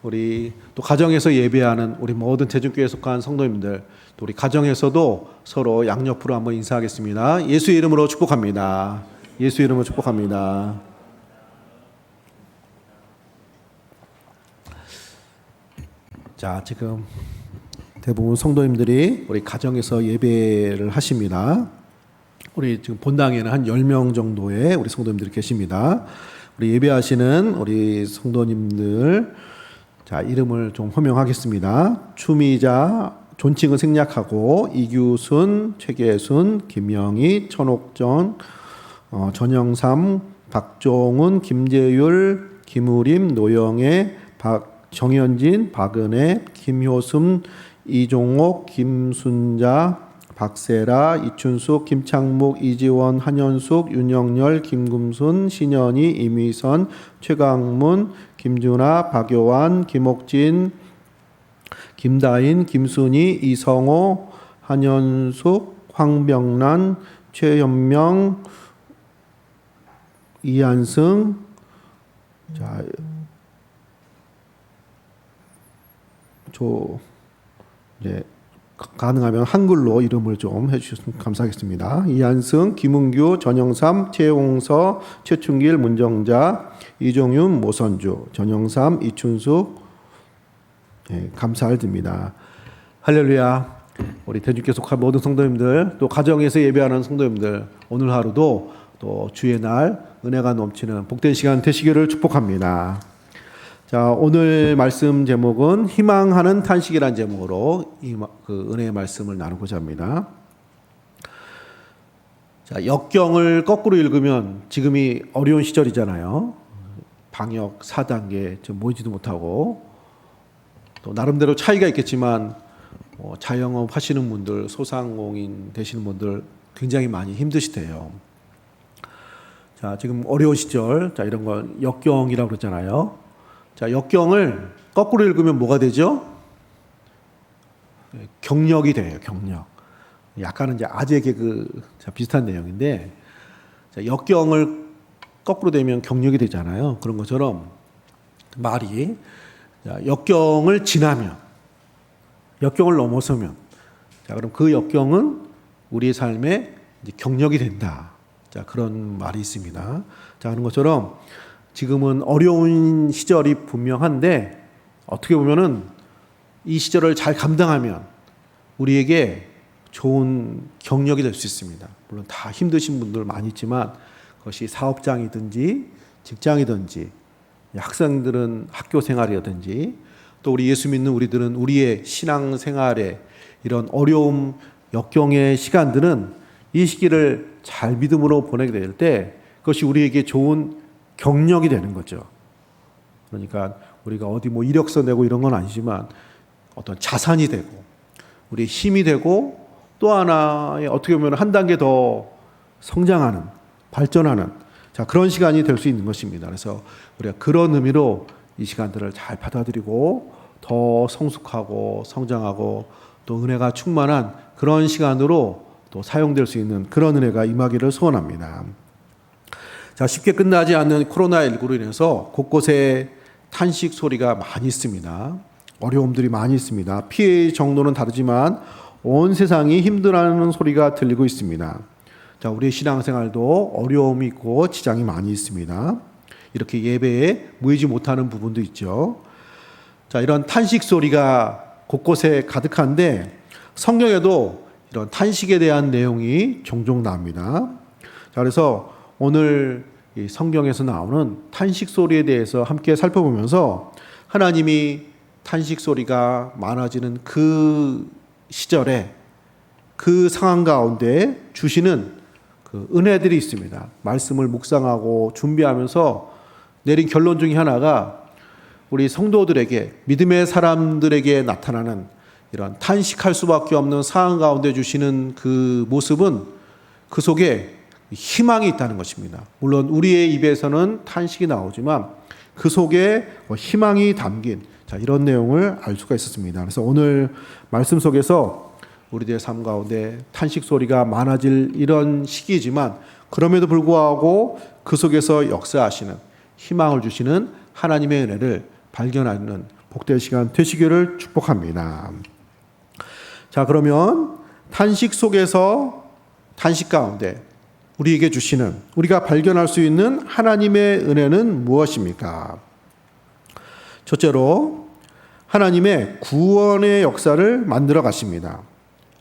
우리 또 가정에서 예배하는 우리 모든 대중교회에 속한 성도님들, 또 우리 가정에서도 서로 양옆으로 한번 인사하겠습니다. 예수의 이름으로 축복합니다. 예수의 이름으로 축복합니다. 자, 지금 대부분 성도님들이 우리 가정에서 예배를 하십니다. 우리 지금 본당에는 한 10명 정도의 우리 성도님들이 계십니다. 우리 예배하시는 우리 성도님들, 자, 이름을 좀 호명하겠습니다. 추미자, 존칭은 생략하고, 이규순, 최계순, 김영희, 천옥전, 전영삼, 박종훈, 김재율, 김우림, 노영애, 정현진, 박은혜, 김효순, 이종옥, 김순자, 박세라, 이춘숙, 김창묵, 이지원, 한현숙, 윤영열, 김금순, 신현희, 임희선, 최강문, 김준아, 박요한, 김옥진, 김다인, 김순희, 이성호, 한현숙, 황병란, 최현명, 이한승. 자, 가능하면 한글로 이름을 좀 해주셨으면 감사하겠습니다. 이한승, 김은규, 전영삼, 최홍서, 최충길, 문정자, 이종윤, 모선주, 전영삼, 이춘숙. 감사를 드립니다. 할렐루야. 우리 대주께 속한 모든 성도님들, 또 가정에서 예배하는 성도님들, 오늘 하루도 또 주의 날 은혜가 넘치는 복된 시간 되시기를 축복합니다. 자, 오늘 말씀 제목은 희망하는 탄식이라는 제목으로 그 은혜의 말씀을 나누고자 합니다. 자, 역경을 거꾸로 읽으면 지금이 어려운 시절이잖아요. 방역 4단계 좀 모이지도 못하고, 또 나름대로 차이가 있겠지만 자영업 하시는 분들, 소상공인 되시는 분들 굉장히 많이 힘드시대요. 자, 지금 어려운 시절, 자, 이런 건 역경이라고 그러잖아요. 자, 역경을 거꾸로 읽으면 뭐가 되죠? 경력이 돼요, 경력. 약간은 이제 아재 개그 비슷한 내용인데, 자, 역경을 거꾸로 되면 경력이 되잖아요. 그런 것처럼 말이, 자, 역경을 지나면, 역경을 넘어서면, 자, 그럼 그 역경은 우리의 삶에 이제 경력이 된다. 자, 그런 말이 있습니다. 자, 그런 것처럼 지금은 어려운 시절이 분명한데, 어떻게 보면은 이 시절을 잘 감당하면 우리에게 좋은 경력이 될 수 있습니다. 물론 다 힘드신 분들 많이 있지만, 그것이 사업장이든지 직장이든지, 학생들은 학교 생활이든지, 또 우리 예수 믿는 우리들은 우리의 신앙 생활에 이런 어려움, 역경의 시간들은 이 시기를 잘 믿음으로 보내게 될 때 그것이 우리에게 좋은 경력이 되는 거죠. 그러니까 우리가 어디 뭐 이력서 내고 이런 건 아니지만 어떤 자산이 되고 우리의 힘이 되고, 또 하나의 어떻게 보면 한 단계 더 성장하는, 발전하는, 자, 그런 시간이 될 수 있는 것입니다. 그래서 우리가 그런 의미로 이 시간들을 잘 받아들이고 더 성숙하고 성장하고 또 은혜가 충만한 그런 시간으로 또 사용될 수 있는 그런 은혜가 임하기를 소원합니다. 자, 쉽게 끝나지 않는 코로나19로 인해서 곳곳에 탄식 소리가 많이 있습니다. 어려움들이 많이 있습니다. 피해 정도는 다르지만 온 세상이 힘들어하는 소리가 들리고 있습니다. 자, 우리의 신앙생활도 어려움이 있고 지장이 많이 있습니다. 이렇게 예배에 모이지 못하는 부분도 있죠. 자, 이런 탄식 소리가 곳곳에 가득한데 성경에도 이런 탄식에 대한 내용이 종종 나옵니다. 자, 그래서 오늘 이 성경에서 나오는 탄식 소리에 대해서 함께 살펴보면서 하나님이 탄식 소리가 많아지는 그 시절에 그 상황 가운데 주시는 그 은혜들이 있습니다. 말씀을 묵상하고 준비하면서 내린 결론 중에 하나가 우리 성도들에게, 믿음의 사람들에게 나타나는 이런 탄식할 수밖에 없는 상황 가운데 주시는 그 모습은 그 속에 희망이 있다는 것입니다. 물론 우리의 입에서는 탄식이 나오지만 그 속에 희망이 담긴, 자, 이런 내용을 알 수가 있었습니다. 그래서 오늘 말씀 속에서 우리들의 삶 가운데 탄식 소리가 많아질 이런 시기이지만 그럼에도 불구하고 그 속에서 역사하시는, 희망을 주시는 하나님의 은혜를 발견하는 복될 시간 되시기를 축복합니다. 자, 그러면 탄식 속에서 탄식 가운데 우리에게 주시는, 우리가 발견할 수 있는 하나님의 은혜는 무엇입니까? 첫째로 하나님의 구원의 역사를 만들어 가십니다.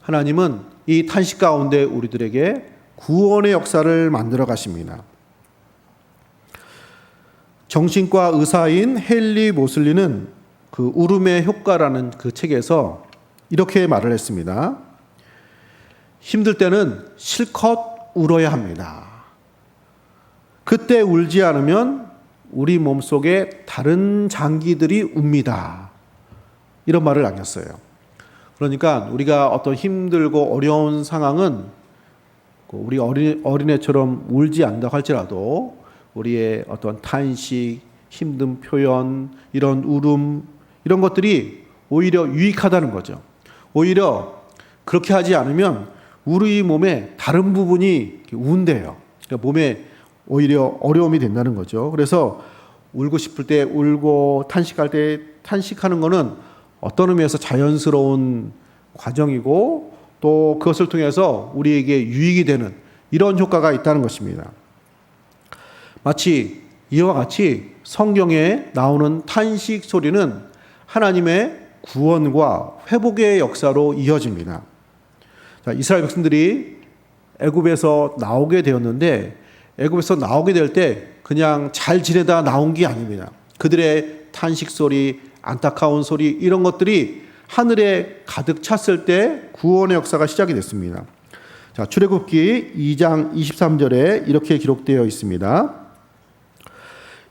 하나님은 이 탄식 가운데 우리들에게 구원의 역사를 만들어 가십니다. 정신과 의사인 헨리 모슬리는 그 울음의 효과라는 그 책에서 이렇게 말을 했습니다. 힘들 때는 실컷 울어야 합니다. 그때 울지 않으면 우리 몸속에 다른 장기들이 웁니다. 이런 말을 남겼어요. 그러니까 우리가 어떤 힘들고 어려운 상황은 우리 어린애처럼 울지 않는다고 할지라도 우리의 어떤 탄식, 힘든 표현, 이런 울음, 이런 것들이 오히려 유익하다는 거죠. 오히려 그렇게 하지 않으면 우리 몸의 다른 부분이 운대요. 그러니까 몸에 오히려 어려움이 된다는 거죠. 그래서 울고 싶을 때 울고 탄식할 때 탄식하는 것은 어떤 의미에서 자연스러운 과정이고 또 그것을 통해서 우리에게 유익이 되는 이런 효과가 있다는 것입니다. 마치 이와 같이 성경에 나오는 탄식 소리는 하나님의 구원과 회복의 역사로 이어집니다. 자, 이스라엘 백성들이 애굽에서 나오게 되었는데 애굽에서 나오게 될 때 그냥 잘 지내다 나온 게 아닙니다. 그들의 탄식 소리, 안타까운 소리 이런 것들이 하늘에 가득 찼을 때 구원의 역사가 시작이 됐습니다. 자, 출애굽기 2장 23절에 이렇게 기록되어 있습니다.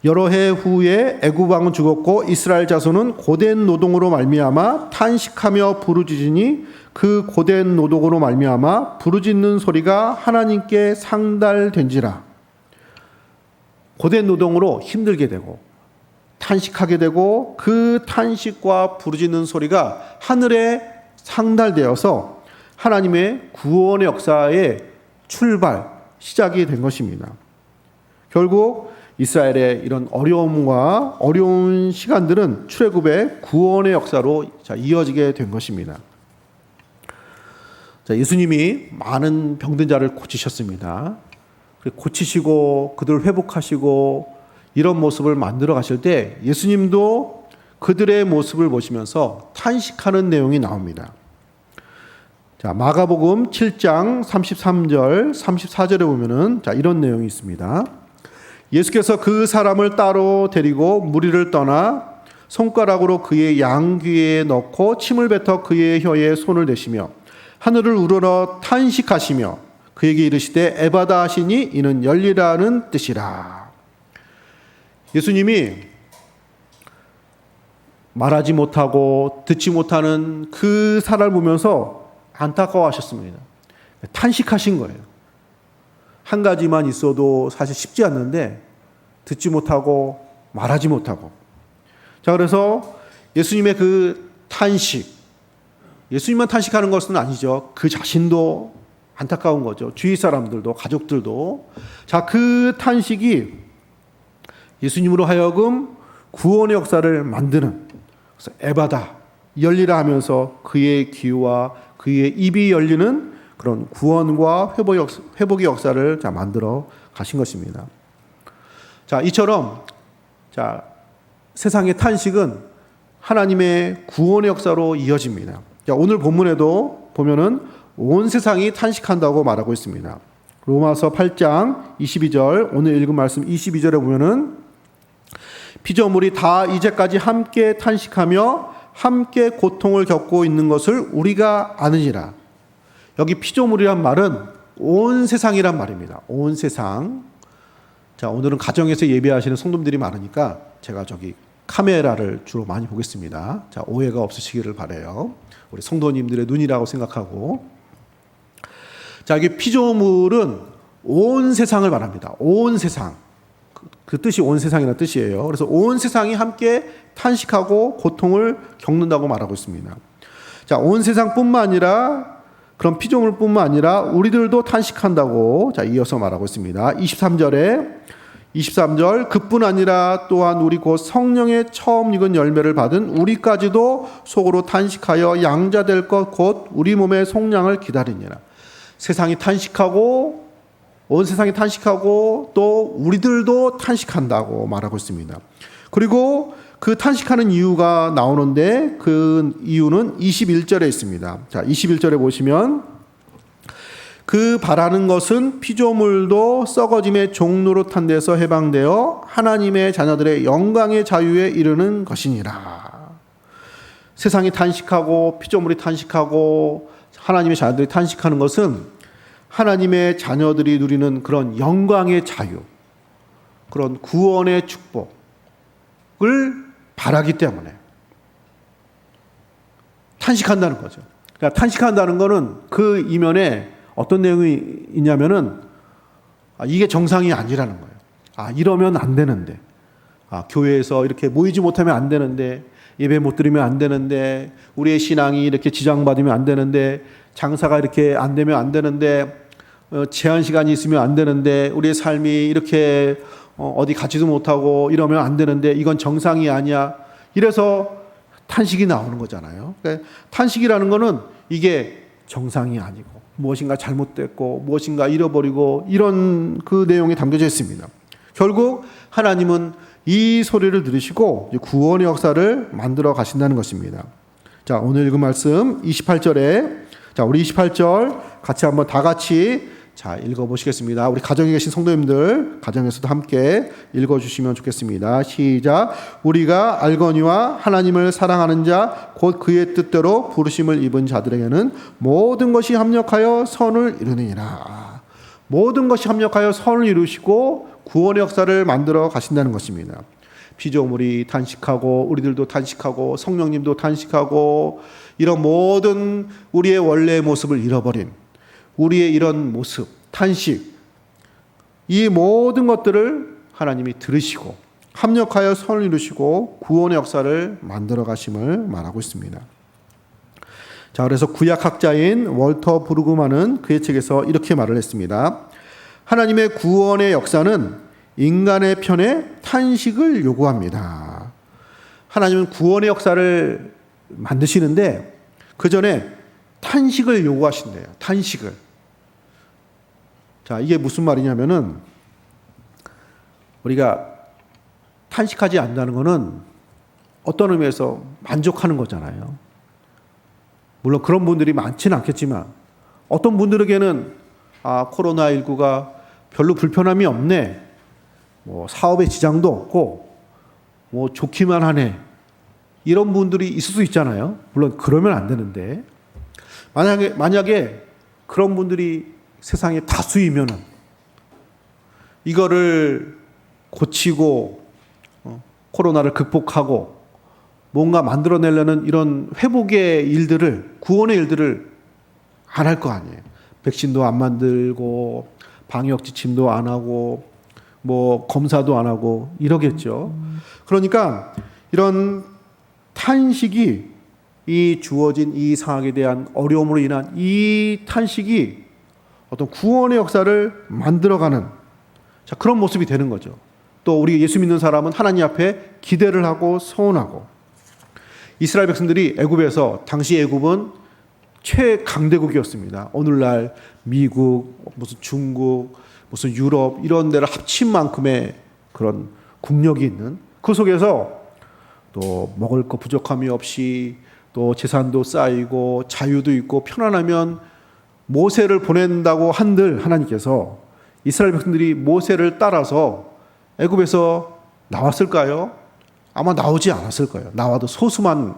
여러 해 후에 애굽 왕은 죽었고 이스라엘 자손은 고된 노동으로 말미암아 탄식하며 부르짖으니 그 고된 노동으로 말미암아 부르짖는 소리가 하나님께 상달된지라. 고된 노동으로 힘들게 되고 탄식하게 되고 그 탄식과 부르짖는 소리가 하늘에 상달되어서 하나님의 구원의 역사의 출발, 시작이 된 것입니다. 결국 이스라엘의 이런 어려움과 어려운 시간들은 출애굽의 구원의 역사로 이어지게 된 것입니다. 자, 예수님이 많은 병든 자를 고치셨습니다. 고치시고 그들을 회복하시고 이런 모습을 만들어 가실 때 예수님도 그들의 모습을 보시면서 탄식하는 내용이 나옵니다. 자, 마가복음 7장 33절, 34절에 보면은 이런 내용이 있습니다. 예수께서 그 사람을 따로 데리고 무리를 떠나 손가락으로 그의 양귀에 넣고 침을 뱉어 그의 혀에 손을 대시며 하늘을 우러러 탄식하시며 그에게 이르시되 에바다 하시니 이는 열리라는 뜻이라. 예수님이 말하지 못하고 듣지 못하는 그 사람을 보면서 안타까워하셨습니다. 탄식하신 거예요. 한 가지만 있어도 사실 쉽지 않는데 듣지 못하고 말하지 못하고. 자, 그래서 예수님의 그 탄식, 예수님만 탄식하는 것은 아니죠. 그 자신도 안타까운 거죠. 주위 사람들도, 가족들도. 자, 그 탄식이 예수님으로 하여금 구원의 역사를 만드는, 그래서 에바다, 열리라 하면서 그의 귀와 그의 입이 열리는 그런 구원과 회복의 역사를 만들어 가신 것입니다. 자, 이처럼 세상의 탄식은 하나님의 구원의 역사로 이어집니다. 자, 오늘 본문에도 보면은 온 세상이 탄식한다고 말하고 있습니다. 로마서 8장 22절, 오늘 읽은 말씀 22절에 보면은 피조물이 다 이제까지 함께 탄식하며 함께 고통을 겪고 있는 것을 우리가 아느니라. 여기 피조물이란 말은 온 세상이란 말입니다. 온 세상. 자, 오늘은 가정에서 예배하시는 성도님들이 많으니까 제가 카메라를 주로 많이 보겠습니다. 자, 오해가 없으시기를 바라요. 우리 성도님들의 눈이라고 생각하고. 자, 여기 피조물은 온 세상을 말합니다. 온 세상. 그 뜻이 온 세상이라는 뜻이에요. 그래서 온 세상이 함께 탄식하고 고통을 겪는다고 말하고 있습니다. 자, 온 세상뿐만 아니라 그런 피조물뿐만 아니라 우리들도 탄식한다고 이어서 말하고 있습니다. 23절에 23절 그뿐 아니라 또한 우리 곧 성령의 처음 익은 열매를 받은 우리까지도 속으로 탄식하여 양자될 것 곧 우리 몸의 속량을 기다리니라. 세상이 탄식하고 온 세상이 탄식하고 또 우리들도 탄식한다고 말하고 있습니다. 그리고 그 탄식하는 이유가 나오는데 그 이유는 21절에 있습니다. 자, 21절에 보시면 그 바라는 것은 피조물도 썩어짐의 종로로 탄 데서 해방되어 하나님의 자녀들의 영광의 자유에 이르는 것이니라. 세상이 탄식하고 피조물이 탄식하고 하나님의 자녀들이 탄식하는 것은 하나님의 자녀들이 누리는 그런 영광의 자유, 그런 구원의 축복을 바라기 때문에 탄식한다는 거죠. 그러니까 탄식한다는 거는 그 이면에 어떤 내용이 있냐면은 이게 정상이 아니라는 거예요. 이러면 안 되는데, 교회에서 이렇게 모이지 못하면 안 되는데, 예배 못 드리면 안 되는데, 우리의 신앙이 이렇게 지장받으면 안 되는데, 장사가 이렇게 안 되면 안 되는데, 제한 시간이 있으면 안 되는데, 우리의 삶이 이렇게 어디 가지도 못하고 이러면 안 되는데, 이건 정상이 아니야. 이래서 탄식이 나오는 거잖아요. 그러니까 탄식이라는 거는 이게 정상이 아니고 무엇인가 잘못됐고 무엇인가 잃어버리고 이런 그 내용이 담겨져 있습니다. 결국 하나님은 이 소리를 들으시고 구원의 역사를 만들어 가신다는 것입니다. 자, 오늘 읽은 말씀 28절에 우리 28절 같이 한번 다 같이 읽어보시겠습니다. 우리 가정에 계신 성도님들 가정에서도 함께 읽어주시면 좋겠습니다. 시작. 우리가 알거니와 하나님을 사랑하는 자 곧 그의 뜻대로 부르심을 입은 자들에게는 모든 것이 합력하여 선을 이루느니라. 모든 것이 합력하여 선을 이루시고 구원의 역사를 만들어 가신다는 것입니다. 피조물이 탄식하고 우리들도 탄식하고 성령님도 탄식하고 이런 모든 우리의 원래의 모습을 잃어버린 우리의 이런 모습, 탄식, 이 모든 것들을 하나님이 들으시고 합력하여 선을 이루시고 구원의 역사를 만들어 가심을 말하고 있습니다. 자, 그래서 구약학자인 월터 브루그만은 그의 책에서 이렇게 말을 했습니다. 하나님의 구원의 역사는 인간의 편에 탄식을 요구합니다. 하나님은 구원의 역사를 만드시는데 그 전에 탄식을 요구하신대요. 탄식을. 자, 이게 무슨 말이냐면은 우리가 탄식하지 않는다는 것은 어떤 의미에서 만족하는 거잖아요. 물론 그런 분들이 많지는 않겠지만 어떤 분들에게는 코로나19가 별로 불편함이 없네. 사업에 지장도 없고 좋기만 하네. 이런 분들이 있을 수 있잖아요. 물론 그러면 안 되는데 만약에 그런 분들이 세상에 다수이면은 이거를 고치고 코로나를 극복하고 뭔가 만들어내려는 이런 회복의 일들을, 구원의 일들을 안 할 거 아니에요. 백신도 안 만들고 방역 지침도 안 하고 검사도 안 하고 이러겠죠. 그러니까 이런 탄식이 이 주어진 이 상황에 대한 어려움으로 인한 이 탄식이 어떤 구원의 역사를 만들어가는 그런 모습이 되는 거죠. 또 우리 예수 믿는 사람은 하나님 앞에 기대를 하고 소원하고 이스라엘 백성들이 애굽에서 당시 애굽은 최강대국이었습니다. 오늘날 미국, 무슨 중국, 무슨 유럽 이런 데를 합친 만큼의 그런 국력이 있는 그 속에서 또 먹을 거 부족함이 없이 또 재산도 쌓이고 자유도 있고 편안하면 모세를 보낸다고 한들 하나님께서 이스라엘 백성들이 모세를 따라서 애굽에서 나왔을까요? 아마 나오지 않았을 거예요. 나와도 소수만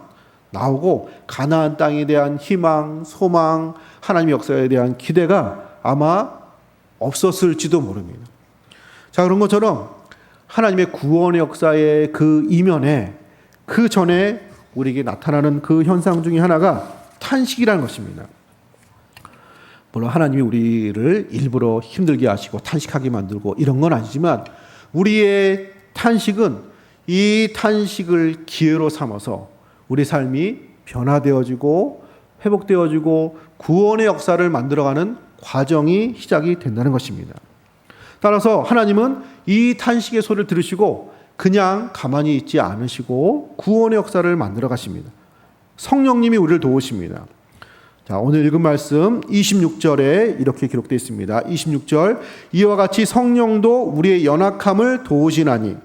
나오고 가나안 땅에 대한 희망, 소망, 하나님의 역사에 대한 기대가 아마 없었을지도 모릅니다. 자, 그런 것처럼 하나님의 구원의 역사의 그 이면에 그 전에 우리에게 나타나는 그 현상 중에 하나가 탄식이라는 것입니다. 물론 하나님이 우리를 일부러 힘들게 하시고 탄식하게 만들고 이런 건 아니지만 우리의 탄식은 이 탄식을 기회로 삼아서 우리 삶이 변화되어지고 회복되어지고 구원의 역사를 만들어가는 과정이 시작이 된다는 것입니다. 따라서 하나님은 이 탄식의 소리를 들으시고 그냥 가만히 있지 않으시고 구원의 역사를 만들어 가십니다. 성령님이 우리를 도우십니다. 자, 오늘 읽은 말씀 26절에 이렇게 기록되어 있습니다. 26절, 이와 같이 성령도 우리의 연약함을 도우시나니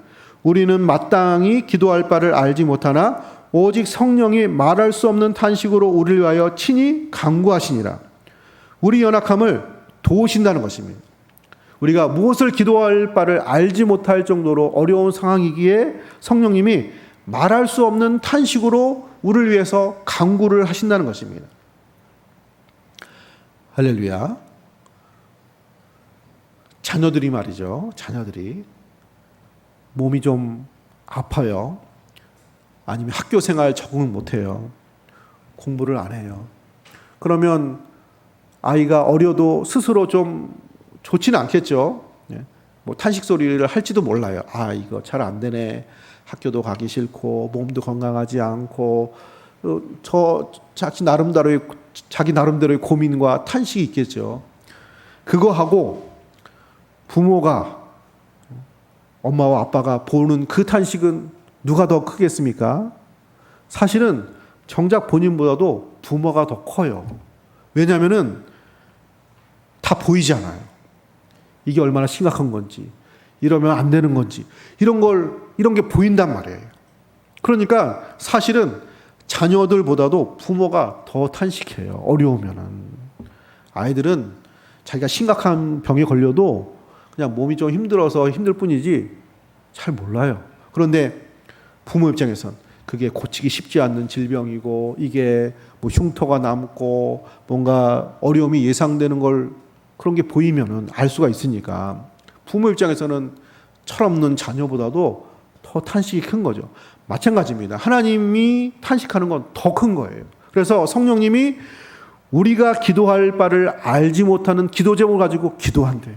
우리는 마땅히 기도할 바를 알지 못하나 오직 성령이 말할 수 없는 탄식으로 우리를 위하여 친히 간구하시니라. 우리 연약함을 도우신다는 것입니다. 우리가 무엇을 기도할 바를 알지 못할 정도로 어려운 상황이기에 성령님이 말할 수 없는 탄식으로 우리를 위해서 간구를 하신다는 것입니다. 할렐루야. 자녀들이 말이죠. 자녀들이 몸이 좀 아파요. 아니면 학교 생활 적응을 못해요. 공부를 안 해요. 그러면 아이가 어려도 스스로 좀 좋지는 않겠죠. 뭐 탄식 소리를 할지도 몰라요. 아, 이거 잘 안 되네. 학교도 가기 싫고 몸도 건강하지 않고 자기 나름대로의 고민과 탄식이 있겠죠. 그거하고 부모가 엄마와 아빠가 보는 그 탄식은 누가 더 크겠습니까? 사실은 정작 본인보다도 부모가 더 커요. 왜냐하면은 다 보이잖아요. 이게 얼마나 심각한 건지, 이러면 안 되는 건지, 이런 게 보인단 말이에요. 그러니까 사실은 자녀들보다도 부모가 더 탄식해요. 어려우면은. 아이들은 자기가 심각한 병에 걸려도 그냥 몸이 좀 힘들어서 힘들 뿐이지 잘 몰라요. 그런데 부모 입장에선 그게 고치기 쉽지 않는 질병이고 이게 뭐 흉터가 남고 뭔가 어려움이 예상되는 걸 그런 게 보이면은 알 수가 있으니까 부모 입장에서는 철없는 자녀보다도 더 탄식이 큰 거죠. 마찬가지입니다. 하나님이 탄식하는 건 더 큰 거예요. 그래서 성령님이 우리가 기도할 바를 알지 못하는 기도 제목을 가지고 기도한대요.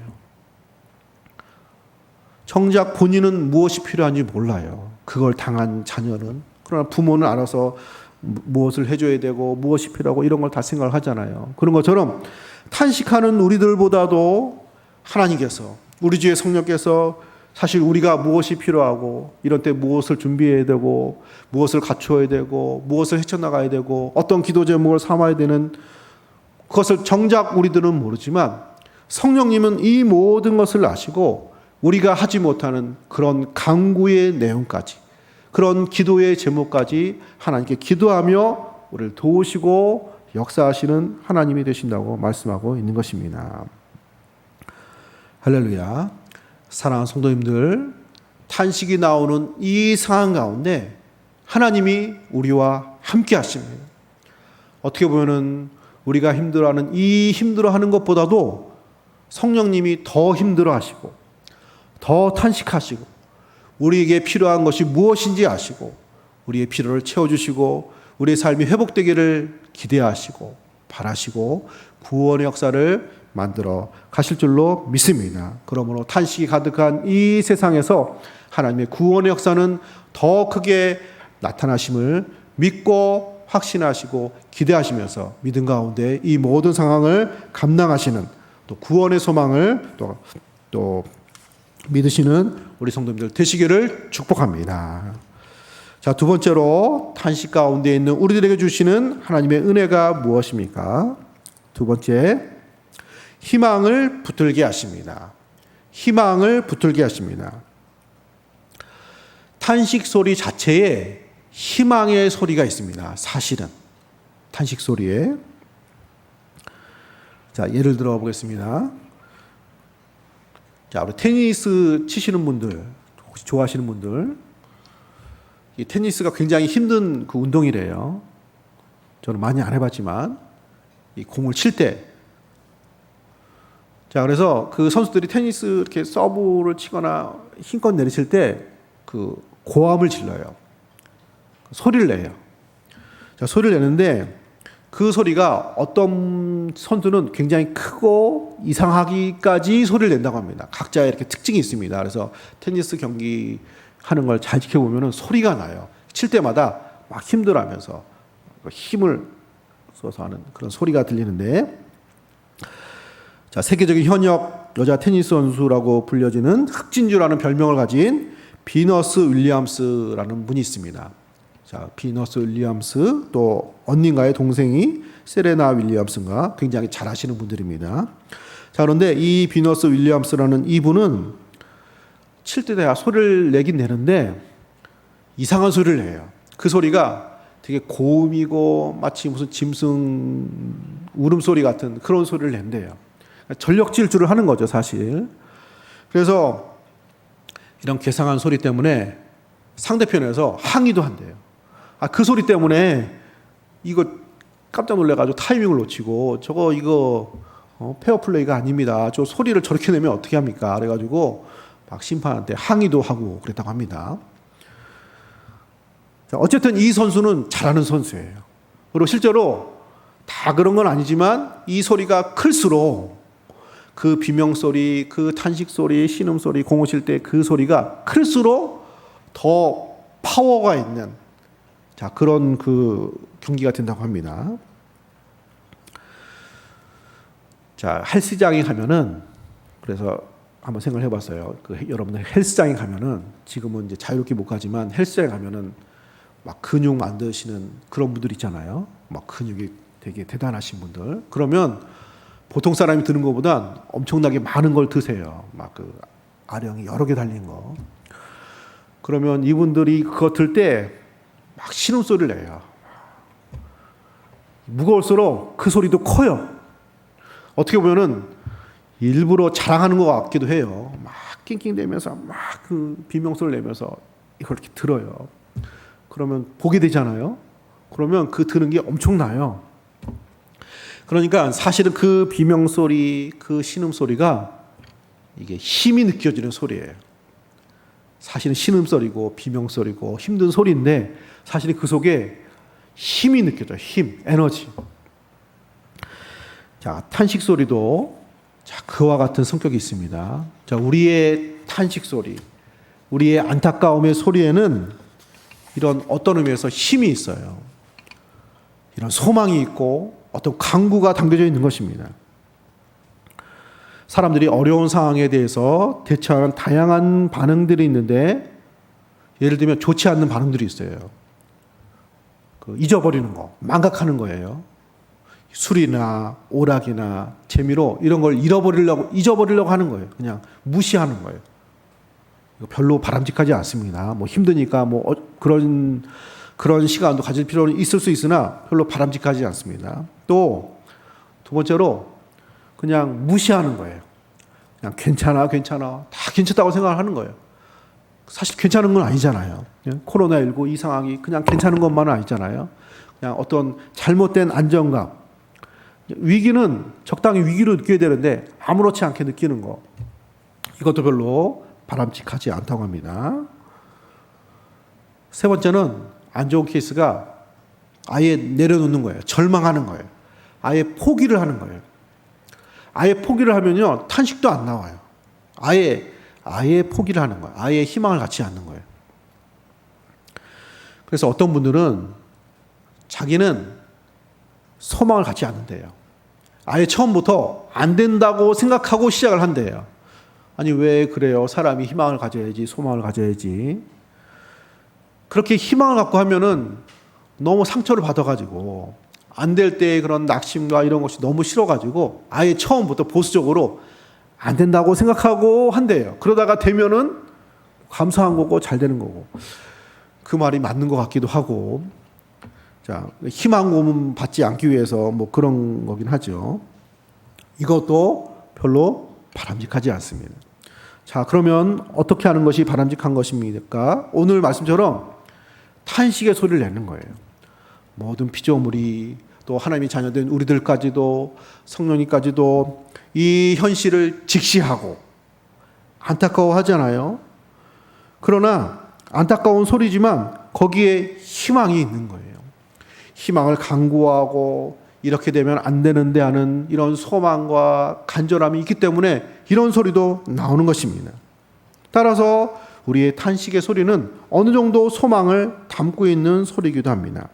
정작 본인은 무엇이 필요한지 몰라요. 그걸 당한 자녀는. 그러나 부모는 알아서 무엇을 해줘야 되고 무엇이 필요하고 이런 걸 다 생각을 하잖아요. 그런 것처럼 탄식하는 우리들보다도 하나님께서, 우리 주의 성령께서 사실 우리가 무엇이 필요하고 이런 때 무엇을 준비해야 되고 무엇을 갖추어야 되고 무엇을 헤쳐나가야 되고 어떤 기도 제목을 삼아야 되는 그것을 정작 우리들은 모르지만 성령님은 이 모든 것을 아시고 우리가 하지 못하는 그런 간구의 내용까지, 그런 기도의 제목까지 하나님께 기도하며 우리를 도우시고 역사하시는 하나님이 되신다고 말씀하고 있는 것입니다. 할렐루야. 사랑하는 성도님들, 탄식이 나오는 이 상황 가운데 하나님이 우리와 함께 하십니다. 어떻게 보면은 우리가 힘들어하는 이 힘들어하는 것보다도 성령님이 더 힘들어하시고 더 탄식하시고 우리에게 필요한 것이 무엇인지 아시고 우리의 필요를 채워주시고 우리의 삶이 회복되기를 기대하시고 바라시고 구원의 역사를 만들어 가실 줄로 믿습니다. 그러므로 탄식이 가득한 이 세상에서 하나님의 구원의 역사는 더 크게 나타나심을 믿고 확신하시고 기대하시면서 믿음 가운데 이 모든 상황을 감당하시는 또 구원의 소망을 또 믿으시는 우리 성도님들 되시기를 축복합니다. 자, 두 번째로 탄식 가운데 있는 우리들에게 주시는 하나님의 은혜가 무엇입니까? 두 번째, 희망을 붙들게 하십니다. 희망을 붙들게 하십니다. 탄식 소리 자체에 희망의 소리가 있습니다. 사실은 탄식 소리에. 자, 예를 들어 보겠습니다. 자, 우리 테니스 치시는 분들, 혹시 좋아하시는 분들, 이 테니스가 굉장히 힘든 그 운동이래요. 저는 많이 안 해봤지만 이 공을 칠 때, 자, 그래서 그 선수들이 테니스 이렇게 서브를 치거나 힘껏 내리칠 때 그 고함을 질러요. 소리를 내요. 자, 소리를 내는데 그 소리가 어떤 선수는 굉장히 크고 이상하기까지 소리를 낸다고 합니다. 각자의 이렇게 특징이 있습니다. 그래서 테니스 경기 하는 걸 잘 지켜보면 소리가 나요. 칠 때마다 막 힘들어하면서 힘을 써서 하는 그런 소리가 들리는데, 자, 세계적인 현역 여자 테니스 선수라고 불려지는 흑진주라는 별명을 가진 비너스 윌리엄스라는 분이 있습니다. 자, 비너스 윌리엄스 또 언니인가의 동생이 세레나 윌리엄스가 굉장히 잘 아시는 분들입니다. 자, 그런데 이 비너스 윌리엄스라는 이분은 칠 때 내가 소리를 내긴 내는데 이상한 소리를 내요. 그 소리가 되게 고음이고 마치 무슨 짐승 울음소리 같은 그런 소리를 낸대요. 전력 질주를 하는 거죠, 사실. 그래서 이런 괴상한 소리 때문에 상대편에서 항의도 한대요. 그 소리 때문에 이거 깜짝 놀래가지고 타이밍을 놓치고 이거 페어플레이가 아닙니다. 저 소리를 저렇게 내면 어떻게 합니까? 그래가지고 막 심판한테 항의도 하고 그랬다고 합니다. 자, 어쨌든 이 선수는 잘하는 선수예요. 그리고 실제로 다 그런 건 아니지만 이 소리가 클수록 그 비명소리, 그 탄식소리, 신음소리, 공을 칠 때 그 소리가 클수록 더 파워가 있는 자, 그런 그 경기가 된다고 합니다. 자, 헬스장에 가면은 그래서 한번 생각을 해봤어요. 여러분들 헬스장에 가면은 지금은 이제 자유롭게 못 가지만 헬스장에 가면은 막 근육 만드시는 그런 분들 있잖아요. 막 근육이 되게 대단하신 분들. 그러면 보통 사람이 드는 것보단 엄청나게 많은 걸 드세요. 막 그 아령이 여러 개 달린 거. 그러면 이분들이 그거 들 때 막 신음소리를 내요. 무거울수록 그 소리도 커요. 어떻게 보면은 일부러 자랑하는 것 같기도 해요. 막 낑낑대면서 막 그 비명소리를 내면서 이걸 이렇게 들어요. 그러면 보게 되잖아요. 그러면 그 드는 게 엄청나요. 그러니까 사실은 그 비명소리, 그 신음소리가 이게 힘이 느껴지는 소리예요. 사실은 신음소리고 비명소리고 힘든 소리인데 사실은 그 속에 힘이 느껴져요. 힘, 에너지. 자, 탄식 소리도 자, 그와 같은 성격이 있습니다. 자, 우리의 탄식 소리, 우리의 안타까움의 소리에는 이런 어떤 의미에서 힘이 있어요. 이런 소망이 있고 어떤 강구가 담겨져 있는 것입니다. 사람들이 어려운 상황에 대해서 대처하는 다양한 반응들이 있는데 예를 들면 좋지 않는 반응들이 있어요. 잊어버리는 거, 망각하는 거예요. 술이나 오락이나 재미로 이런 걸 잊어버리려고 하는 거예요. 그냥 무시하는 거예요. 이거 별로 바람직하지 않습니다. 뭐 힘드니까 그런 시간도 가질 필요는 있을 수 있으나 별로 바람직하지 않습니다. 또 두 번째로 그냥 무시하는 거예요. 그냥 괜찮아, 다 괜찮다고 생각을 하는 거예요. 사실 괜찮은 건 아니잖아요. 코로나19 이 상황이 그냥 괜찮은 것만은 아니잖아요. 그냥 어떤 잘못된 안정감, 위기는 적당히 위기로 느껴야 되는데 아무렇지 않게 느끼는 거, 이것도 별로 바람직하지 않다고 합니다. 세 번째는 안 좋은 케이스가 아예 내려놓는 거예요. 절망하는 거예요. 아예 포기를 하는 거예요. 아예 포기를 하면요, 탄식도 안 나와요. 아예 포기를 하는 거예요. 아예 희망을 갖지 않는 거예요. 그래서 어떤 분들은 자기는 소망을 갖지 않는데요. 아예 처음부터 안 된다고 생각하고 시작을 한대요. 아니, 왜 그래요? 사람이 희망을 가져야지, 소망을 가져야지. 그렇게 희망을 갖고 하면은 너무 상처를 받아가지고 안 될 때의 그런 낙심과 이런 것이 너무 싫어가지고 아예 처음부터 보수적으로 안 된다고 생각하고 한대요. 그러다가 되면은 감사한 거고 잘 되는 거고. 그 말이 맞는 것 같기도 하고. 자, 희망 고문 받지 않기 위해서 뭐 그런 거긴 하죠. 이것도 별로 바람직하지 않습니다. 자, 그러면 어떻게 하는 것이 바람직한 것입니까? 오늘 말씀처럼 탄식의 소리를 내는 거예요. 모든 피조물이 또 하나님의 자녀된 우리들까지도 성령님까지도 이 현실을 직시하고 안타까워하잖아요. 그러나 안타까운 소리지만 거기에 희망이 있는 거예요. 희망을 강구하고 이렇게 되면 안 되는데 하는 이런 소망과 간절함이 있기 때문에 이런 소리도 나오는 것입니다. 따라서 우리의 탄식의 소리는 어느 정도 소망을 담고 있는 소리이기도 합니다.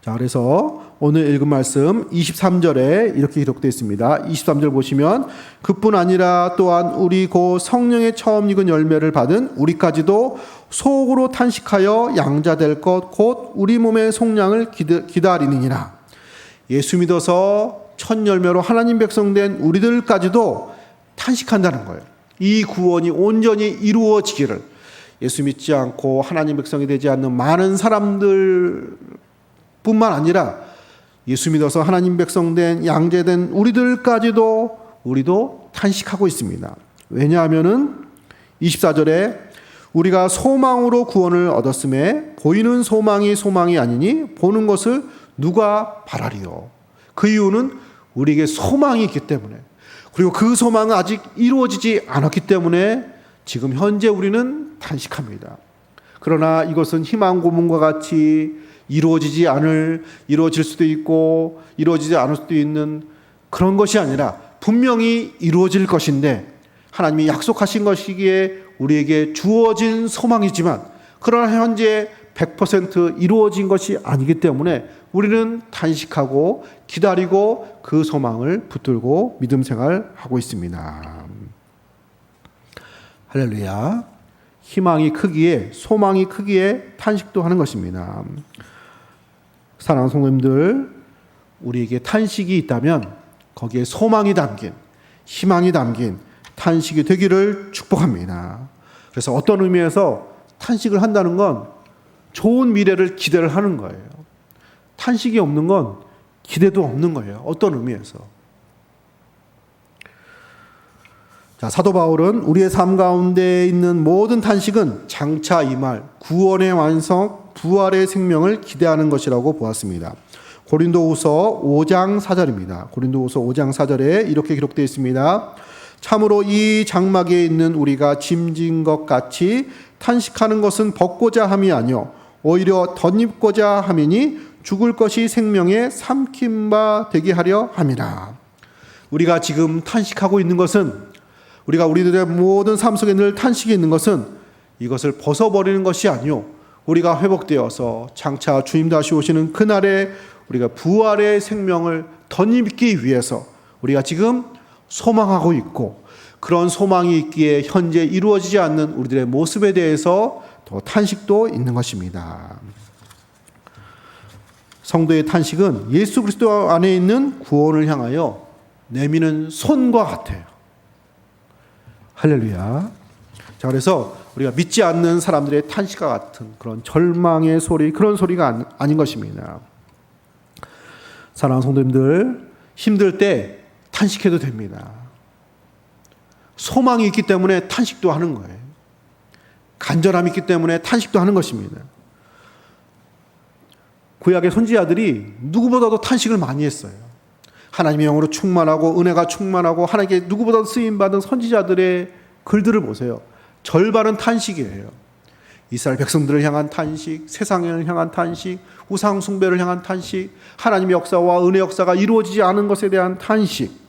자, 그래서 오늘 읽은 말씀 23절에 이렇게 기록되어 있습니다. 23절 보시면 그뿐 아니라 또한 우리 곧 성령의 처음 익은 열매를 받은 우리까지도 속으로 탄식하여 양자될 것 곧 우리 몸의 속량을 기다리느니라. 예수 믿어서 첫 열매로 하나님 백성된 우리들까지도 탄식한다는 거예요. 이 구원이 온전히 이루어지기를. 예수 믿지 않고 하나님 백성이 되지 않는 많은 사람들 뿐만 아니라 예수 믿어서 하나님 백성된 양제된 우리도 탄식하고 있습니다. 왜냐하면은 24절에 우리가 소망으로 구원을 얻었음에 보이는 소망이 아니니 보는 것을 누가 바라리요. 그 이유는 우리에게 소망이 있기 때문에, 그리고 그 소망은 아직 이루어지지 않았기 때문에 지금 현재 우리는 탄식합니다. 그러나 이것은 희망 고문과 같이 이루어질 수도 있고 이루어지지 않을 수도 있는 그런 것이 아니라 분명히 이루어질 것인데, 하나님이 약속하신 것이기에 우리에게 주어진 소망이지만 그러나 현재 100% 이루어진 것이 아니기 때문에 우리는 탄식하고 기다리고 그 소망을 붙들고 믿음 생활하고 있습니다. 할렐루야. 희망이 크기에 소망이 크기에 탄식도 하는 것입니다. 사랑하는 성도님들, 우리에게 탄식이 있다면 거기에 소망이 담긴, 희망이 담긴 탄식이 되기를 축복합니다. 그래서 어떤 의미에서 탄식을 한다는 건 좋은 미래를 기대를 하는 거예요. 탄식이 없는 건 기대도 없는 거예요. 어떤 의미에서. 자, 사도 바울은 우리의 삶 가운데 있는 모든 탄식은 장차 임할 구원의 완성, 부활의 생명을 기대하는 것이라고 보았습니다. 고린도후서 5장 4절입니다. 고린도후서 5장 4절에 이렇게 기록되어 있습니다. 참으로 이 장막에 있는 우리가 짐진 것 같이 탄식하는 것은 벗고자 함이 아니요 오히려 덧입고자 함이니 죽을 것이 생명에 삼킨 바 되게 하려 함이라. 우리가 지금 탄식하고 있는 것은, 우리가 우리들의 모든 삶 속에 늘 탄식이 있는 것은 이것을 벗어버리는 것이 아니요 우리가 회복되어서 장차 주님 다시 오시는 그날에 우리가 부활의 생명을 덧입기 위해서 우리가 지금 소망하고 있고, 그런 소망이 있기에 현재 이루어지지 않는 우리들의 모습에 대해서 더 탄식도 있는 것입니다. 성도의 탄식은 예수 그리스도 안에 있는 구원을 향하여 내미는 손과 같아요. 할렐루야. 자, 그래서 우리가 믿지 않는 사람들의 탄식과 같은 그런 절망의 소리, 그런 소리가 아닌 것입니다. 사랑하는 성도님들, 힘들 때 탄식해도 됩니다. 소망이 있기 때문에 탄식도 하는 거예요. 간절함이 있기 때문에 탄식도 하는 것입니다. 구약의 선지자들이 누구보다도 탄식을 많이 했어요. 하나님의 영으로 충만하고 은혜가 충만하고 하나님께 누구보다도 쓰임받은 선지자들의 글들을 보세요. 절반은 탄식이에요. 이스라엘 백성들을 향한 탄식, 세상을 향한 탄식, 우상 숭배를 향한 탄식, 하나님의 역사와 은혜 역사가 이루어지지 않은 것에 대한 탄식.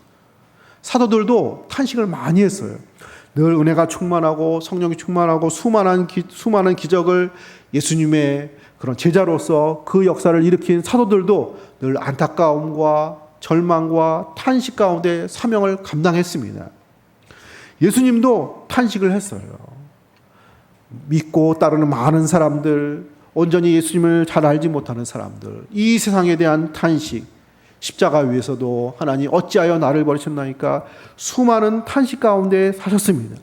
사도들도 탄식을 많이 했어요. 늘 은혜가 충만하고 성령이 충만하고 수많은 기적을 예수님의 그런 제자로서 그 역사를 일으킨 사도들도 늘 안타까움과 절망과 탄식 가운데 사명을 감당했습니다. 예수님도 탄식을 했어요. 믿고 따르는 많은 사람들, 온전히 예수님을 잘 알지 못하는 사람들, 이 세상에 대한 탄식, 십자가 위에서도 하나님 어찌하여 나를 버리셨나이까 수많은 탄식 가운데 사셨습니다.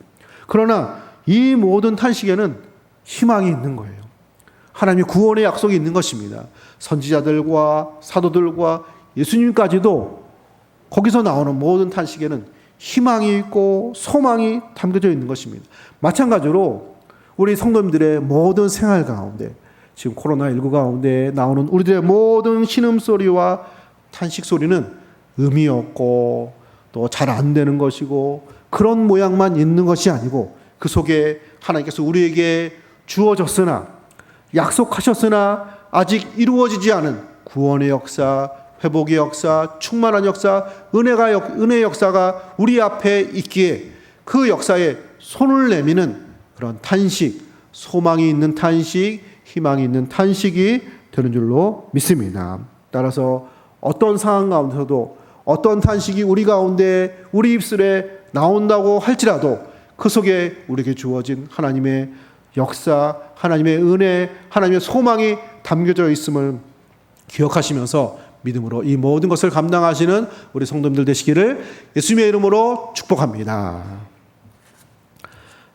그러나 이 모든 탄식에는 희망이 있는 거예요. 하나님의 구원의 약속이 있는 것입니다. 선지자들과 사도들과 예수님까지도 거기서 나오는 모든 탄식에는 희망이 있고 소망이 담겨져 있는 것입니다. 마찬가지로 우리 성도님들의 모든 생활 가운데, 지금 코로나19 가운데 나오는 우리들의 모든 신음소리와 탄식소리는 의미 없고 또 잘 안 되는 것이고 그런 모양만 있는 것이 아니고, 그 속에 하나님께서 우리에게 주어졌으나 약속하셨으나 아직 이루어지지 않은 구원의 역사, 회복의 역사, 충만한 역사, 은혜의 역사가 우리 앞에 있기에 그 역사에 손을 내미는 그런 탄식, 소망이 있는 탄식, 희망이 있는 탄식이 되는 줄로 믿습니다. 따라서 어떤 상황 가운데서도 어떤 탄식이 우리 가운데 우리 입술에 나온다고 할지라도 그 속에 우리에게 주어진 하나님의 역사, 하나님의 은혜, 하나님의 소망이 담겨져 있음을 기억하시면서 믿음으로 이 모든 것을 감당하시는 우리 성도님들 되시기를 예수님의 이름으로 축복합니다.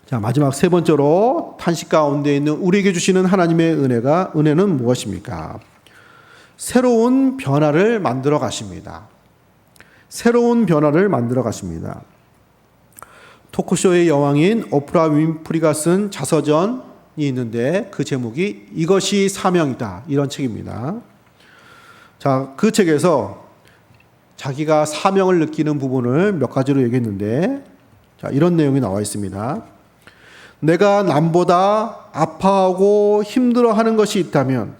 자, 마지막 세 번째로 탄식 가운데 있는 우리에게 주시는 하나님의 은혜는 무엇입니까? 새로운 변화를 만들어 가십니다. 새로운 변화를 만들어 가십니다. 토크쇼의 여왕인 오프라 윈프리가 쓴 자서전이 있는데 그 제목이 이것이 사명이다, 이런 책입니다. 자, 그 책에서 자기가 사명을 느끼는 부분을 몇 가지로 얘기했는데, 자, 이런 내용이 나와 있습니다. 내가 남보다 아파하고 힘들어하는 것이 있다면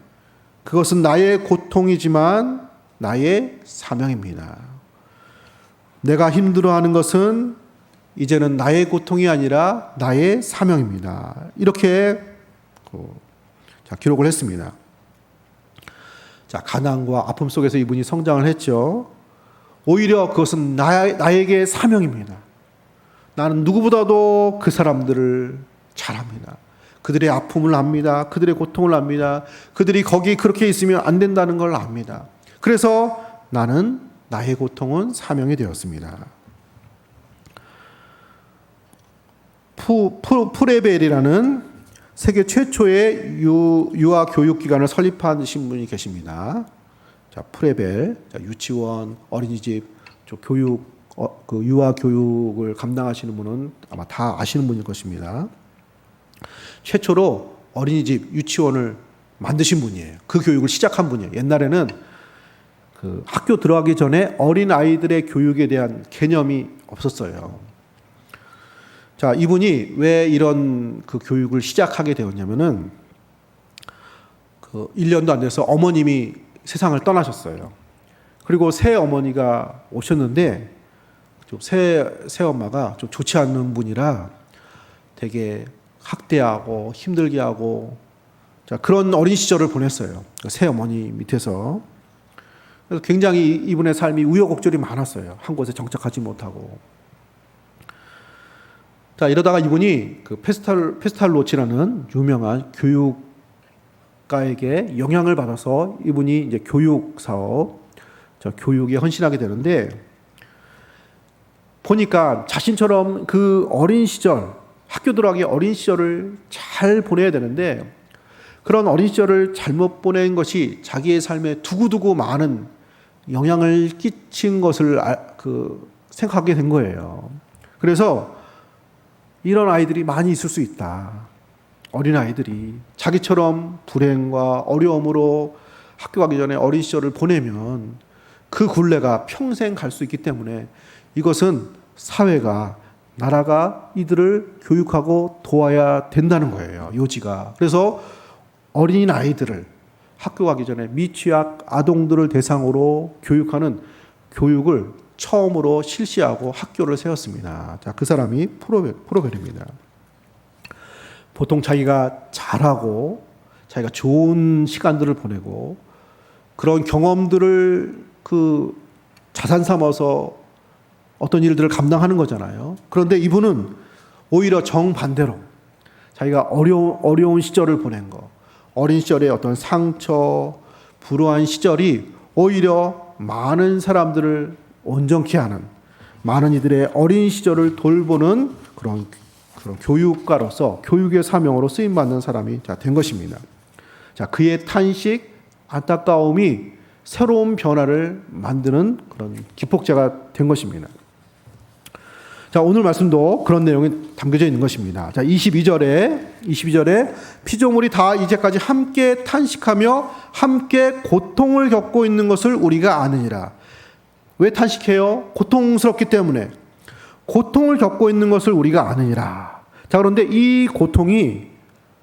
그것은 나의 고통이지만 나의 사명입니다. 내가 힘들어하는 것은 이제는 나의 고통이 아니라 나의 사명입니다. 이렇게 기록을 했습니다. 자, 가난과 아픔 속에서 이분이 성장을 했죠. 오히려 그것은 나에게 사명입니다. 나는 누구보다도 그 사람들을 잘 압니다. 그들의 아픔을 압니다. 그들의 고통을 압니다. 그들이 거기 그렇게 있으면 안 된다는 걸 압니다. 그래서 나는 나의 고통은 사명이 되었습니다. 프레벨이라는 세계 최초의 유아 교육기관을 설립하신 분이 계십니다. 자, 프레벨, 유치원, 어린이집, 유아 교육을 감당하시는 분은 아마 다 아시는 분일 것입니다. 최초로 어린이집, 유치원을 만드신 분이에요. 그 교육을 시작한 분이에요. 옛날에는 그 학교 들어가기 전에 어린 아이들의 교육에 대한 개념이 없었어요. 자, 이분이 왜 이런 그 교육을 시작하게 되었냐면은 그 1년도 안 돼서 어머님이 세상을 떠나셨어요. 그리고 새 어머니가 오셨는데 새 엄마가 좀 좋지 않는 분이라 되게 학대하고 힘들게 하고, 자, 그런 어린 시절을 보냈어요. 새 어머니 밑에서. 그래서 굉장히 이분의 삶이 우여곡절이 많았어요. 한 곳에 정착하지 못하고. 자, 이러다가 이분이 그 페스탈로치라는 유명한 교육가에게 영향을 받아서 이분이 이제 교육 사업, 교육에 헌신하게 되는데, 보니까 자신처럼 그 어린 시절, 학교 들어가기 어린 시절을 잘 보내야 되는데, 그런 어린 시절을 잘못 보낸 것이 자기의 삶에 두고두고 많은 영향을 끼친 것을 생각하게 된 거예요. 그래서 이런 아이들이 많이 있을 수 있다. 어린아이들이 자기처럼 불행과 어려움으로 학교 가기 전에 어린 시절을 보내면 그 굴레가 평생 갈 수 있기 때문에 이것은 사회가, 나라가 이들을 교육하고 도와야 된다는 거예요. 요지가. 그래서 어린아이들을 학교 가기 전에 미취학 아동들을 대상으로 교육하는 교육을 처음으로 실시하고 학교를 세웠습니다. 자, 그 사람이 프로벨입니다. 보통 자기가 잘하고 자기가 좋은 시간들을 보내고 그런 경험들을 그 자산 삼아서 어떤 일들을 감당하는 거잖아요. 그런데 이분은 오히려 정반대로 자기가 어려운 시절을 보낸 거, 어린 시절의 어떤 상처, 불우한 시절이 오히려 많은 사람들을 온전케 하는, 많은 이들의 어린 시절을 돌보는 그런 교육가로서 교육의 사명으로 쓰임받는 사람이 된 것입니다. 자, 그의 탄식, 안타까움이 새로운 변화를 만드는 그런 기폭제가 된 것입니다. 자, 오늘 말씀도 그런 내용이 담겨져 있는 것입니다. 자, 22절에 피조물이 다 이제까지 함께 탄식하며 함께 고통을 겪고 있는 것을 우리가 아느니라. 왜 탄식해요? 고통스럽기 때문에. 고통을 겪고 있는 것을 우리가 아느니라. 자, 그런데 이 고통이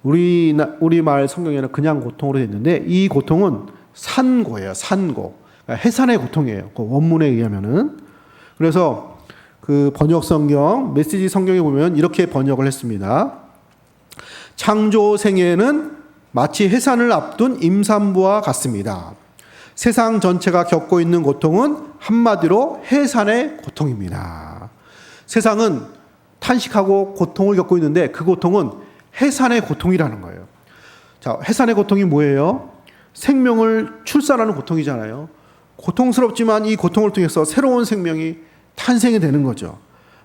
우리말 성경에는 그냥 고통으로 되어 있는데 이 고통은 산고예요. 산고. 그러니까 해산의 고통이에요. 그 원문에 의하면은. 그래서 그 번역 성경, 메시지 성경에 보면 이렇게 번역을 했습니다. 창조 생애는 마치 해산을 앞둔 임산부와 같습니다. 세상 전체가 겪고 있는 고통은 한마디로 해산의 고통입니다. 세상은 탄식하고 고통을 겪고 있는데 그 고통은 해산의 고통이라는 거예요. 자, 해산의 고통이 뭐예요? 생명을 출산하는 고통이잖아요. 고통스럽지만 이 고통을 통해서 새로운 생명이 탄생이 되는 거죠.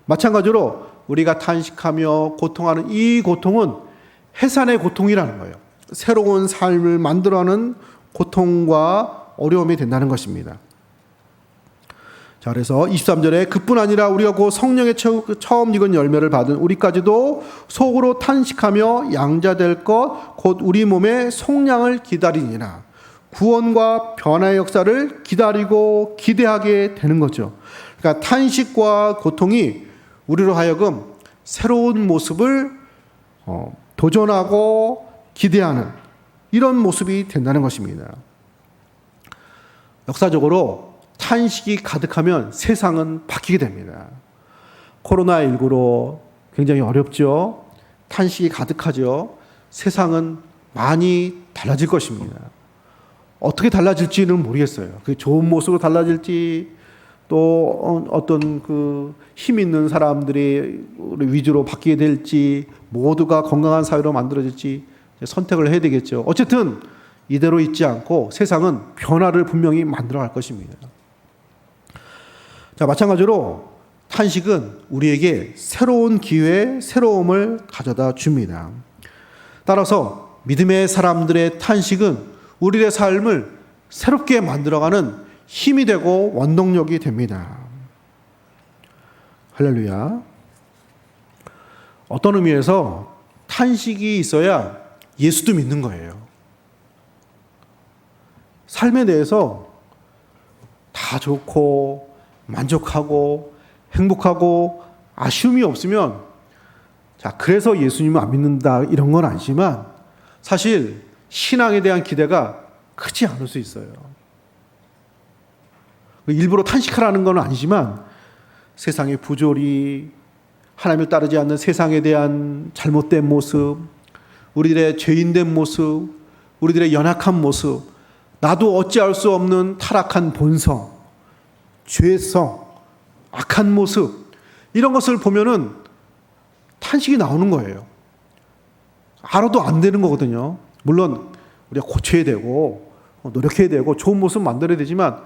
마찬가지로 우리가 탄식하며 고통하는 이 고통은 해산의 고통이라는 거예요. 새로운 삶을 만들어가는 고통과 어려움이 된다는 것입니다. 자, 그래서 23절에 그뿐 아니라 우리가 곧 성령의 처음 익은 열매를 받은 우리까지도 속으로 탄식하며 양자될 것 곧 우리 몸의 속량을 기다리니라. 구원과 변화의 역사를 기다리고 기대하게 되는 거죠. 그러니까 탄식과 고통이 우리로 하여금 새로운 모습을 도전하고 기대하는 이런 모습이 된다는 것입니다. 역사적으로 탄식이 가득하면 세상은 바뀌게 됩니다. 코로나19로 굉장히 어렵죠. 탄식이 가득하죠. 세상은 많이 달라질 것입니다. 어떻게 달라질지는 모르겠어요. 그 좋은 모습으로 달라질지 또 어떤 그 힘 있는 사람들이 위주로 바뀌게 될지 모두가 건강한 사회로 만들어질지 선택을 해야 되겠죠. 어쨌든 이대로 있지 않고 세상은 변화를 분명히 만들어갈 것입니다. 자, 마찬가지로 탄식은 우리에게 새로운 기회, 새로움을 가져다 줍니다. 따라서 믿음의 사람들의 탄식은 우리의 삶을 새롭게 만들어가는 힘이 되고 원동력이 됩니다. 할렐루야. 어떤 의미에서 탄식이 있어야 예수도 믿는 거예요. 삶에 대해서 다 좋고 만족하고 행복하고 아쉬움이 없으면 자, 그래서 예수님을 안 믿는다 이런 건 아니지만 사실 신앙에 대한 기대가 크지 않을 수 있어요. 일부러 탄식하라는 건 아니지만 세상의 부조리, 하나님을 따르지 않는 세상에 대한 잘못된 모습, 우리들의 죄인된 모습, 우리들의 연약한 모습, 나도 어찌할 수 없는 타락한 본성, 죄성, 악한 모습 이런 것을 보면은 탄식이 나오는 거예요. 알아도 안 되는 거거든요. 물론 우리가 고쳐야 되고 노력해야 되고 좋은 모습 만들어야 되지만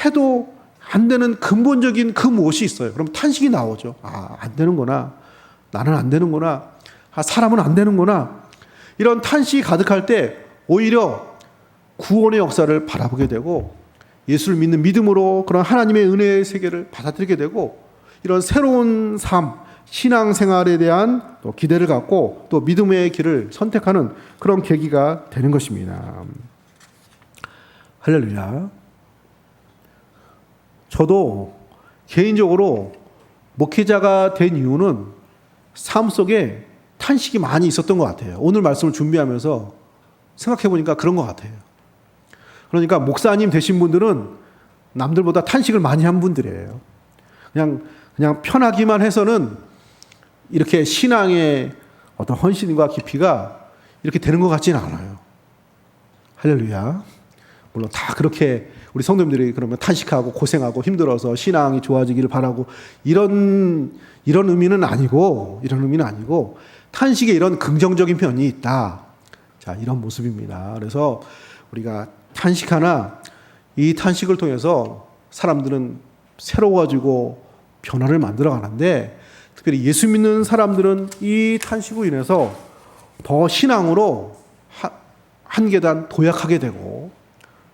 해도 안 되는 근본적인 그 무엇이 있어요. 그럼 탄식이 나오죠. 아, 안 되는구나. 나는 안 되는구나. 아, 사람은 안 되는구나. 이런 탄식이 가득할 때 오히려 구원의 역사를 바라보게 되고 예수를 믿는 믿음으로 그런 하나님의 은혜의 세계를 받아들이게 되고 이런 새로운 삶, 신앙생활에 대한 또 기대를 갖고 또 믿음의 길을 선택하는 그런 계기가 되는 것입니다. 할렐루야. 저도 개인적으로 목회자가 된 이유는 삶 속에 탄식이 많이 있었던 것 같아요. 오늘 말씀을 준비하면서 생각해 보니까 그런 것 같아요. 그러니까 목사님 되신 분들은 남들보다 탄식을 많이 한 분들이에요. 그냥 편하기만 해서는 이렇게 신앙의 어떤 헌신과 깊이가 이렇게 되는 것 같지는 않아요. 할렐루야. 물론 다 그렇게 우리 성도님들이 그러면 탄식하고 고생하고 힘들어서 신앙이 좋아지기를 바라고 이런 의미는 아니고 탄식에 이런 긍정적인 면이 있다. 자, 이런 모습입니다. 그래서 우리가 탄식하나 이 탄식을 통해서 사람들은 새로워지고 변화를 만들어 가는데 특별히 예수 믿는 사람들은 이 탄식으로 인해서 더 신앙으로 한 계단 도약하게 되고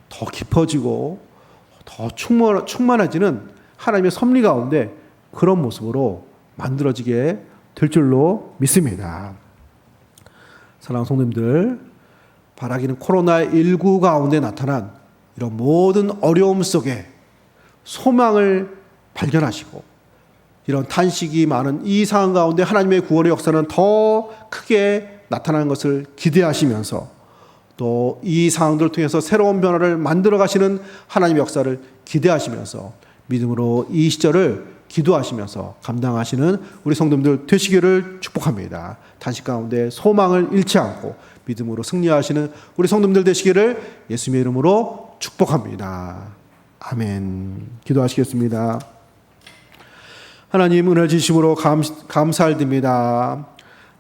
더 깊어지고 더 충만해지는 하나님의 섭리 가운데 그런 모습으로 만들어지게 될 줄로 믿습니다. 사랑하는 성도님들, 바라기는 코로나19 가운데 나타난 이런 모든 어려움 속에 소망을 발견하시고 이런 탄식이 많은 이 상황 가운데 하나님의 구원의 역사는 더 크게 나타나는 것을 기대하시면서 또 이 상황들을 통해서 새로운 변화를 만들어 가시는 하나님의 역사를 기대하시면서 믿음으로 이 시절을 기도하시면서 감당하시는 우리 성도님들 되시기를 축복합니다. 탄식 가운데 소망을 잃지 않고 믿음으로 승리하시는 우리 성도님들 되시기를 예수님의 이름으로 축복합니다. 아멘. 기도하시겠습니다. 하나님, 은혜 주심으로 감사를 드립니다.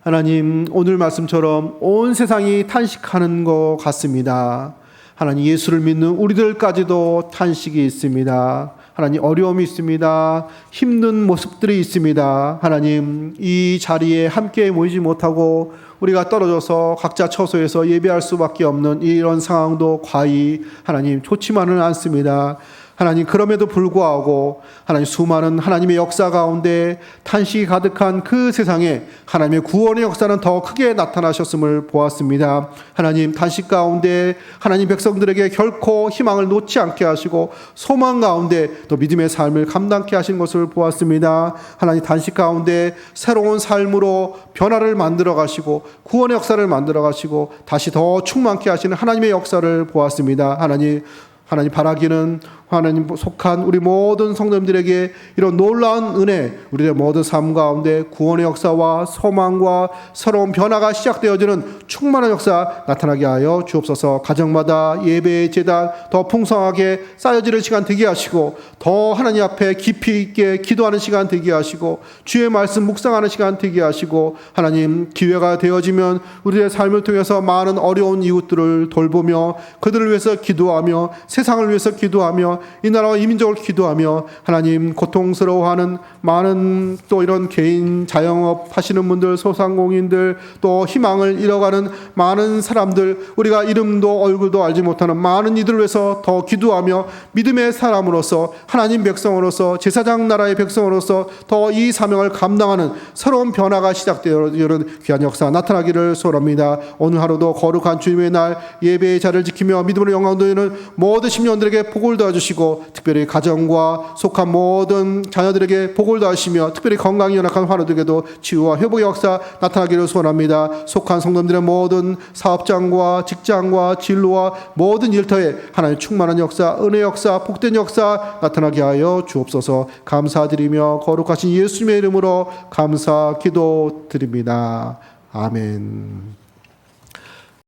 하나님, 오늘 말씀처럼 온 세상이 탄식하는 것 같습니다. 하나님, 예수를 믿는 우리들까지도 탄식이 있습니다. 하나님, 어려움이 있습니다. 힘든 모습들이 있습니다. 하나님, 이 자리에 함께 모이지 못하고 우리가 떨어져서 각자 처소에서 예배할 수밖에 없는 이런 상황도 과히 하나님 좋지만은 않습니다. 하나님, 그럼에도 불구하고 하나님, 수많은 하나님의 역사 가운데 탄식이 가득한 그 세상에 하나님의 구원의 역사는 더 크게 나타나셨음을 보았습니다. 하나님, 탄식 가운데 하나님 백성들에게 결코 희망을 놓지 않게 하시고 소망 가운데 또 믿음의 삶을 감당케 하신 것을 보았습니다. 하나님, 탄식 가운데 새로운 삶으로 변화를 만들어 가시고 구원의 역사를 만들어 가시고 다시 더 충만케 하시는 하나님의 역사를 보았습니다. 하나님 바라기는 하나님 속한 우리 모든 성도님들에게 이런 놀라운 은혜, 우리의 모든 삶 가운데 구원의 역사와 소망과 새로운 변화가 시작되어지는 충만한 역사 나타나게 하여 주옵소서. 가정마다 예배의 제단 더 풍성하게 쌓여지는 시간 되게 하시고 더 하나님 앞에 깊이 있게 기도하는 시간 되게 하시고 주의 말씀 묵상하는 시간 되게 하시고 하나님, 기회가 되어지면 우리의 삶을 통해서 많은 어려운 이웃들을 돌보며 그들을 위해서 기도하며 세상을 위해서 기도하며 이 나라와 이민족을 기도하며 하나님, 고통스러워하는 많은 또 이런 개인 자영업 하시는 분들, 소상공인들, 또 희망을 잃어가는 많은 사람들, 우리가 이름도 얼굴도 알지 못하는 많은 이들을 위해서 더 기도하며 믿음의 사람으로서 하나님 백성으로서 제사장 나라의 백성으로서 더 이 사명을 감당하는 새로운 변화가 시작되어 이런 귀한 역사 나타나기를 소원합니다. 오늘 하루도 거룩한 주님의 날 예배의 자리를 지키며 믿음으로 영광 돌리는 모든 심령들에게 복을 도와주시고 특별히 가정과 속한 모든 자녀들에게 복을 도와주시며 특별히 건강이 연약한 환우들에게도 치유와 회복의 역사 나타나기를 소원합니다. 속한 성도들의 모든 사업장과 직장과 진로와 모든 일터에 하나님의 충만한 역사, 은혜의 역사, 복된 역사 나타나게 하여 주옵소서. 감사드리며 거룩하신 예수님의 이름으로 감사 기도드립니다. 아멘.